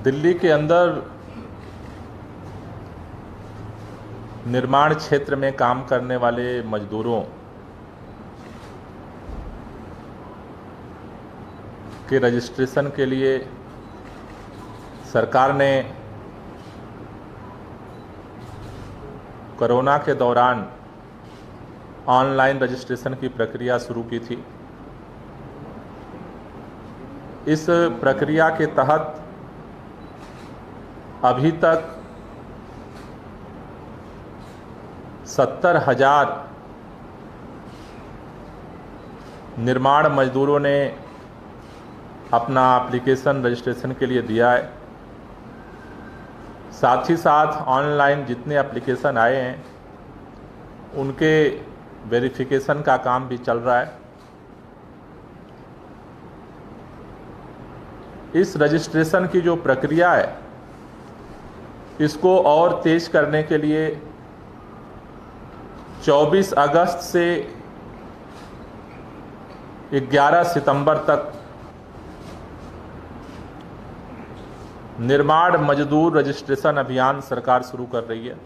दिल्ली के अंदर निर्माण क्षेत्र में काम करने वाले मजदूरों के रजिस्ट्रेशन के लिए सरकार ने कोरोना के दौरान ऑनलाइन रजिस्ट्रेशन की प्रक्रिया शुरू की थी। इस प्रक्रिया के तहत अभी तक 70,000 निर्माण मजदूरों ने अपना एप्लीकेशन रजिस्ट्रेशन के लिए दिया है। साथ ही साथ ऑनलाइन जितने एप्लीकेशन आए हैं उनके वेरिफिकेशन का काम भी चल रहा है। इस रजिस्ट्रेशन की जो प्रक्रिया है इसको और तेज करने के लिए 24 अगस्त से 11 सितंबर तक निर्माण मजदूर रजिस्ट्रेशन अभियान सरकार शुरू कर रही है।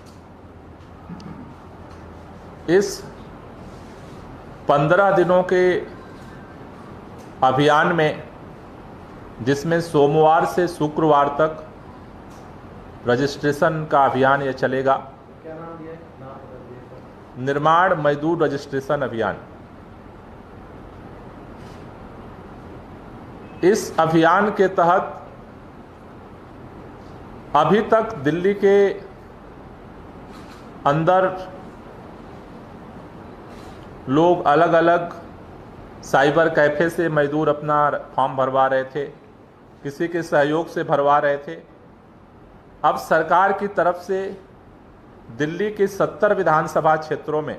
इस 15 दिनों के अभियान में, जिसमें सोमवार से शुक्रवार तक रजिस्ट्रेशन का अभियान ये चलेगा। क्या नाम दिया है? निर्माण मजदूर रजिस्ट्रेशन अभियान। इस अभियान के तहत अभी तक दिल्ली के अंदर लोग अलग अलग साइबर कैफे से मजदूर अपना फॉर्म भरवा रहे थे, किसी के सहयोग से भरवा रहे थे। अब सरकार की तरफ से दिल्ली के 70 विधानसभा क्षेत्रों में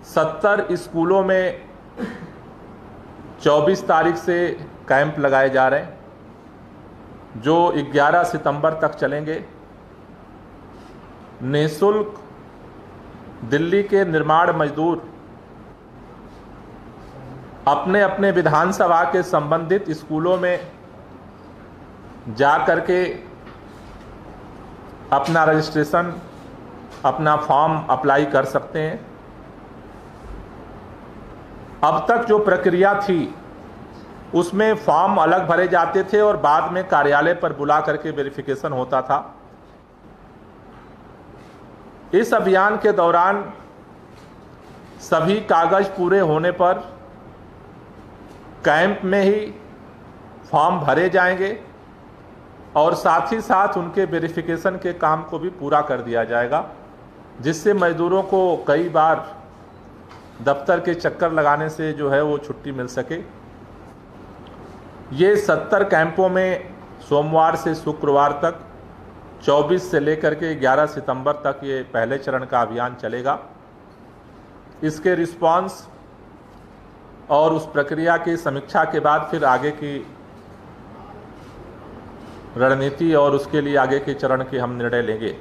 70 स्कूलों में 24 तारीख से कैंप लगाए जा रहे हैं, जो 11 सितंबर तक चलेंगे। निःशुल्क दिल्ली के निर्माण मजदूर अपने अपने विधानसभा के संबंधित स्कूलों में जा कर के अपना रजिस्ट्रेशन, अपना फॉर्म अप्लाई कर सकते हैं। अब तक जो प्रक्रिया थी उसमें फॉर्म अलग भरे जाते थे और बाद में कार्यालय पर बुला करके वेरिफिकेशन होता था। इस अभियान के दौरान सभी कागज पूरे होने पर कैंप में ही फॉर्म भरे जाएंगे और साथ ही साथ उनके वेरिफिकेशन के काम को भी पूरा कर दिया जाएगा, जिससे मजदूरों को कई बार दफ्तर के चक्कर लगाने से जो है वो छुट्टी मिल सके। ये 70 कैंपों में सोमवार से शुक्रवार तक 24 से लेकर के 11 सितंबर तक ये पहले चरण का अभियान चलेगा। इसके रिस्पांस और उस प्रक्रिया की समीक्षा के बाद फिर आगे की रणनीति और उसके लिए आगे के चरण के हम निर्णय लेंगे।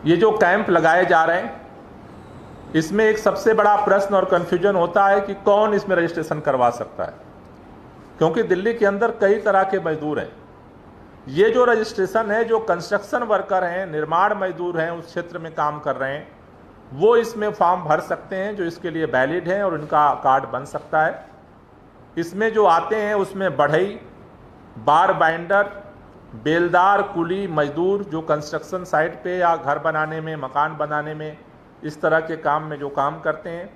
ये जो कैंप लगाए जा रहे हैं इसमें एक सबसे बड़ा प्रश्न और कन्फ्यूजन होता है कि कौन इसमें रजिस्ट्रेशन करवा सकता है, क्योंकि दिल्ली के अंदर कई तरह के मजदूर हैं। ये जो रजिस्ट्रेशन है, जो कंस्ट्रक्शन वर्कर हैं, निर्माण मजदूर हैं, उस क्षेत्र में काम कर रहे हैं, वो इसमें फॉर्म भर सकते हैं जो इसके लिए वैलिड हैं और उनका कार्ड बन सकता है। इसमें जो आते हैं उसमें बढ़ई, बार बाइंडर, बेलदार, कुली मजदूर जो कंस्ट्रक्शन साइट पे या घर बनाने में, मकान बनाने में, इस तरह के काम में जो काम करते हैं,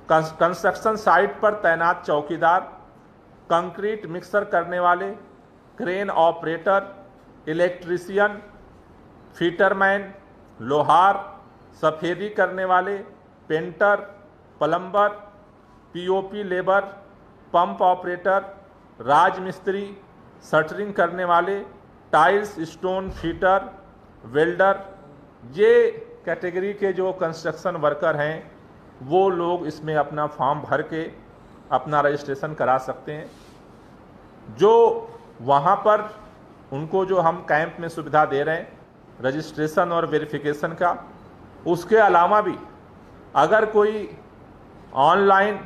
कंस्ट्रक्शन साइट पर तैनात चौकीदार, कंक्रीट मिक्सर करने वाले, क्रेन ऑपरेटर, इलेक्ट्रीशियन, फीटरमैन, लोहार, सफेदी करने वाले, painter, plumber, POP labour, pump operator, राजमिस्त्री, शटरिंग करने वाले, टाइल्स स्टोन फिटर, वेल्डर, ये कैटेगरी के जो कंस्ट्रक्शन वर्कर हैं वो लोग इसमें अपना फॉर्म भर के अपना रजिस्ट्रेशन करा सकते हैं। जो वहाँ पर उनको जो हम कैंप में सुविधा दे रहे हैं रजिस्ट्रेशन और वेरिफिकेशन का, उसके अलावा भी अगर कोई ऑनलाइन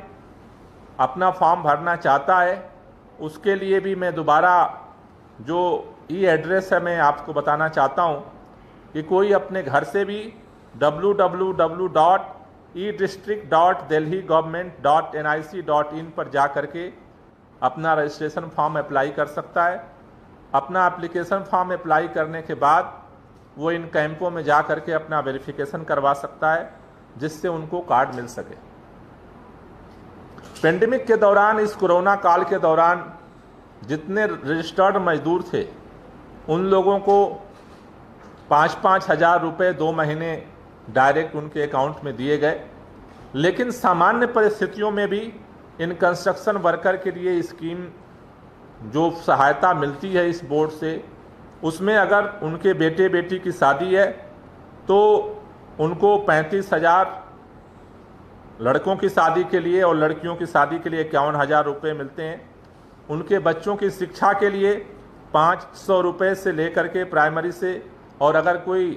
अपना फॉर्म भरना चाहता है उसके लिए भी मैं दोबारा जो एड्रेस है मैं आपको बताना चाहता हूँ कि कोई अपने घर से भी www.edistrict.delhi-government.nic.in पर जा करके अपना रजिस्ट्रेशन फॉर्म अप्लाई कर सकता है। अपना एप्लीकेशन फॉर्म अप्लाई करने के बाद वो इन कैंपों में जा करके अपना वेरिफिकेशन करवा सकता है, जिससे उनको कार्ड मिल सके। पेंडेमिक के दौरान, इस कोरोना काल के दौरान जितने रजिस्टर्ड मजदूर थे उन लोगों को 5-5 हज़ार रुपये 2 महीने डायरेक्ट उनके अकाउंट में दिए गए। लेकिन सामान्य परिस्थितियों में भी इन कंस्ट्रक्शन वर्कर के लिए स्कीम जो सहायता मिलती है इस बोर्ड से, उसमें अगर उनके बेटे बेटी की शादी है तो उनको 35,000 लड़कों की शादी के लिए और लड़कियों की शादी के लिए 51,000 रुपये मिलते हैं। उनके बच्चों की शिक्षा के लिए 500 रुपये से लेकर के प्राइमरी से, और अगर कोई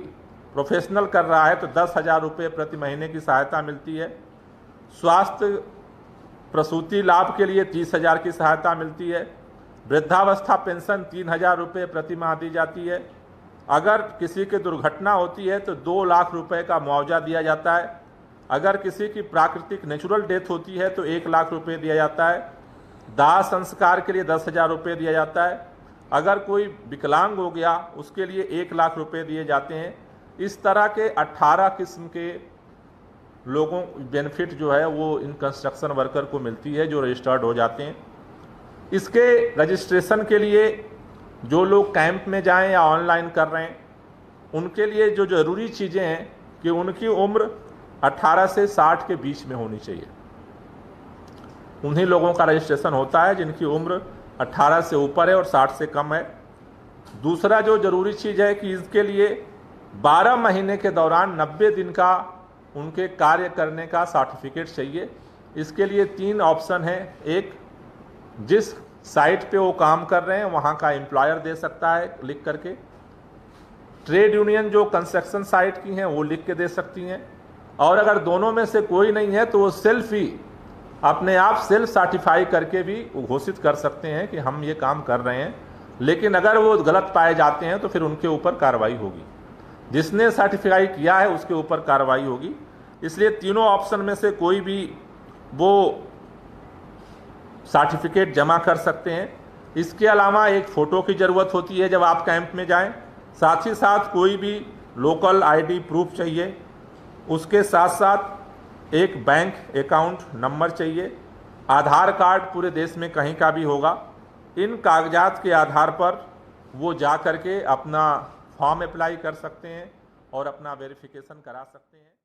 प्रोफेशनल कर रहा है तो 10,000 रुपये प्रति महीने की सहायता मिलती है। स्वास्थ्य प्रसूति लाभ के लिए 30,000 की सहायता मिलती है। वृद्धावस्था पेंशन 3,000 रुपये प्रति माह दी जाती है। अगर किसी की दुर्घटना होती है तो 2 लाख रुपए का मुआवजा दिया जाता है। अगर किसी की प्राकृतिक नेचुरल डेथ होती है तो 1 लाख रुपए दिया जाता है। दाह संस्कार के लिए 10,000 रुपये दिया जाता है। अगर कोई विकलांग हो गया उसके लिए 1 लाख रुपए दिए जाते हैं। इस तरह के 18 किस्म के लोगों बेनिफिट जो है वो इन कंस्ट्रक्शन वर्कर को मिलती है जो रजिस्टर्ड हो जाते हैं। इसके रजिस्ट्रेशन के लिए जो लोग कैंप में जाएं या ऑनलाइन कर रहे हैं, उनके लिए जो ज़रूरी चीज़ें हैं कि उनकी उम्र 18 से 60 के बीच में होनी चाहिए। उन्हीं लोगों का रजिस्ट्रेशन होता है जिनकी उम्र 18 से ऊपर है और 60 से कम है। दूसरा जो ज़रूरी चीज़ है कि इसके लिए 12 महीने के दौरान 90 दिन का उनके कार्य करने का सर्टिफिकेट चाहिए। इसके लिए 3 ऑप्शन हैं। एक, जिस साइट पे वो काम कर रहे हैं वहाँ का एम्प्लॉयर दे सकता है लिख करके। ट्रेड यूनियन जो कंस्ट्रक्शन साइट की हैं वो लिख के दे सकती हैं। और अगर दोनों में से कोई नहीं है तो वो सेल्फ ही अपने आप सेल्फ सर्टिफाई करके भी घोषित कर सकते हैं कि हम ये काम कर रहे हैं। लेकिन अगर वो गलत पाए जाते हैं तो फिर उनके ऊपर कार्रवाई होगी। जिसने सर्टिफाई किया है उसके ऊपर कार्रवाई होगी। इसलिए तीनों ऑप्शन में से कोई भी वो सर्टिफिकेट जमा कर सकते हैं। इसके अलावा एक फ़ोटो की ज़रूरत होती है जब आप कैंप में जाएं। साथ ही साथ कोई भी लोकल आईडी प्रूफ चाहिए। उसके साथ साथ एक बैंक अकाउंट नंबर चाहिए। आधार कार्ड पूरे देश में कहीं का भी होगा। इन कागजात के आधार पर वो जा करके अपना फॉर्म अप्लाई कर सकते हैं और अपना वेरिफिकेशन करा सकते हैं।